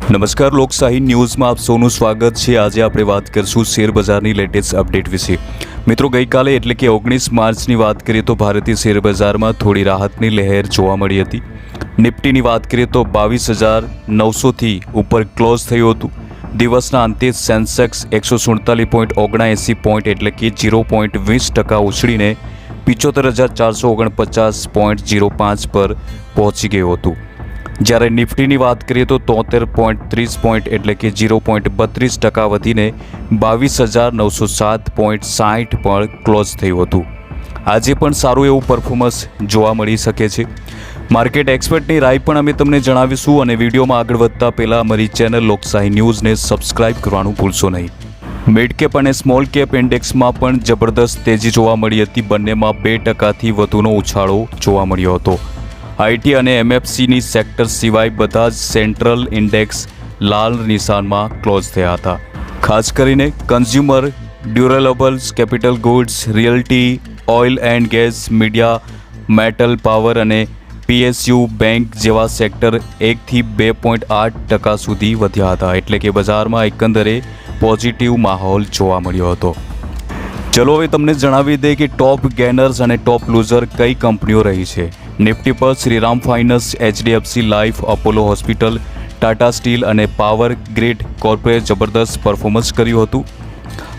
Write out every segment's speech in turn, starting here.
નમસ્કાર લોકશાહી ન્યૂઝમાં આપ સૌનું સ્વાગત છે। આજે આપણે વાત કરીશું શેર બજારની લેટેસ્ટ અપડેટ વિશે। મિત્રો ગઈકાલે એટલે કે 19 માર્ચની વાત કરીએ તો ભારતીય શેર બજારમાં થોડી રાહતની લહેર જોવા મળી હતી। નિફ્ટીની વાત કરીએ તો 22,900થી ઉપર ક્લોઝ થયું હતું। દિવસના અંતે સેન્સેક્સ 147.79 પોઈન્ટ એટલે કે 0.20% ઉછળીને 75,449.05 પર પહોંચી ગયું હતું। જ્યારે નિફ્ટીની વાત કરીએ તો 73.30 પોઈન્ટ એટલે કે 0.32% વધીને 22,907.60 પર ક્લોઝ થયું હતું। આજે પણ સારું એવું પરફોર્મન્સ જોવા મળી શકે છે। માર્કેટ એક્સપર્ટની રાય પણ અમે તમને જણાવીશું અને વિડીયોમાં આગળ વધતા પહેલાં અમારી ચેનલ લોકશાહી ન્યૂઝને સબસ્ક્રાઇબ કરવાનું ભૂલશો નહીં। મિડ કેપ અને સ્મોલ કેપ ઇન્ડેક્સમાં પણ જબરદસ્ત તેજી જોવા મળી હતી। બંનેમાં 2%થી વધુનો ઉછાળો જોવા મળ્યો હતો। આઈટી અને એમએફસીની સેક્ટર સિવાય બધા જ સેન્ટ્રલ ઇન્ડેક્સ લાલ નિશાનમાં ક્લોઝ થયા હતા। ખાસ કરીને consumer durables, capital goods, realty, oil and gas, media, metal, power અને પીએસયુ બેંક જેવા સેક્ટર 1થી 2.8% સુધી વધ્યા હતા। એટલે કે બજારમાં એકંદરે પોઝિટિવ માહોલ જોવા મળ્યો હતો। ચલો હવે તમને જણાવી દે કે ટોપ ગેનર્સ અને ટોપ લૂઝર કઈ કંપનીઓ રહી છે। નિફ્ટી પર Shriram finance, HDFC life, Apollo hospital, Tata steel અને પાવર ગ્રીડ કોર્પોરેટ જબરદસ્ત પરફોર્મન્સ કર્યું હતું।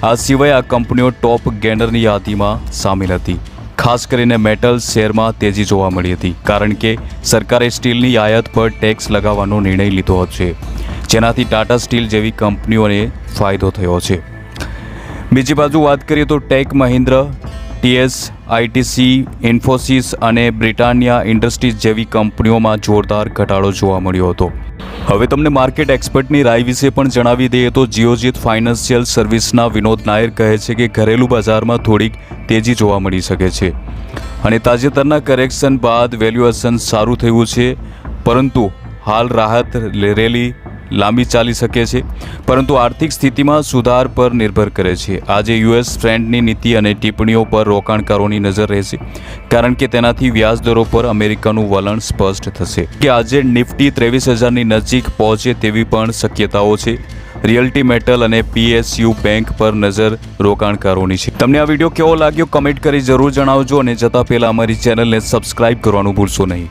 આ સિવાય આ કંપનીઓ ટોપ ગેનરની યાદીમાં સામેલ હતી। ખાસ કરીને મેટલ શેરમાં તેજી જોવા મળી હતી કારણ કે સરકારે સ્ટીલની આયાત પર ટેક્સ લગાવવાનો નિર્ણય લીધો છે, જેનાથી ટાટા સ્ટીલ જેવી કંપનીઓને ફાયદો થયો છે। બીજી બાજુ વાત કરીએ તો tech Mahindra, TCS, ITC, Infosys અને બ્રિટાનિયા ઇન્ડસ્ટ્રીઝ જેવી કંપનીઓમાં જોરદાર ઘટાડો જોવા મળ્યો હતો। હવે તમને માર્કેટ એક્સપર્ટની રાય વિશે પણ જણાવી દઈએ તો જીઓજીત ફાઇનાન્શિયલ સર્વિસના વિનોદ નાયર કહે છે કે ઘરેલું બજારમાં થોડીક તેજી જોવા મળી શકે છે અને તાજેતરના કરેક્શન બાદ વેલ્યુએશન સારું થયું છે, પરંતુ હાલ રાહત રેલી લાંબી ચાલી શકે છે, પરંતુ આર્થિક સ્થિતિમાં સુધાર પર નિર્ભર કરે છે। આજે યુએસ ફેડની નીતિ અને ટિપ્પણીઓ પર રોકાણકારોની નજર રહેશે કારણ કે તેનાથી વ્યાજદરો પર અમેરિકાનું વલણ સ્પષ્ટ થશે કે આજે નિફ્ટી 23,000ની નજીક પહોંચે તેવી પણ શક્યતાઓ છે। રિયલ્ટી, મેટલ અને પીએસયુ બેંક પર નજર રોકાણકારોની છે। તમને આ વિડીયો કેવો લાગ્યો કમેન્ટ કરી જરૂર જણાવજો અને જતા પહેલાં અમારી ચેનલને સબસ્ક્રાઇબ કરવાનું ભૂલશો નહીં।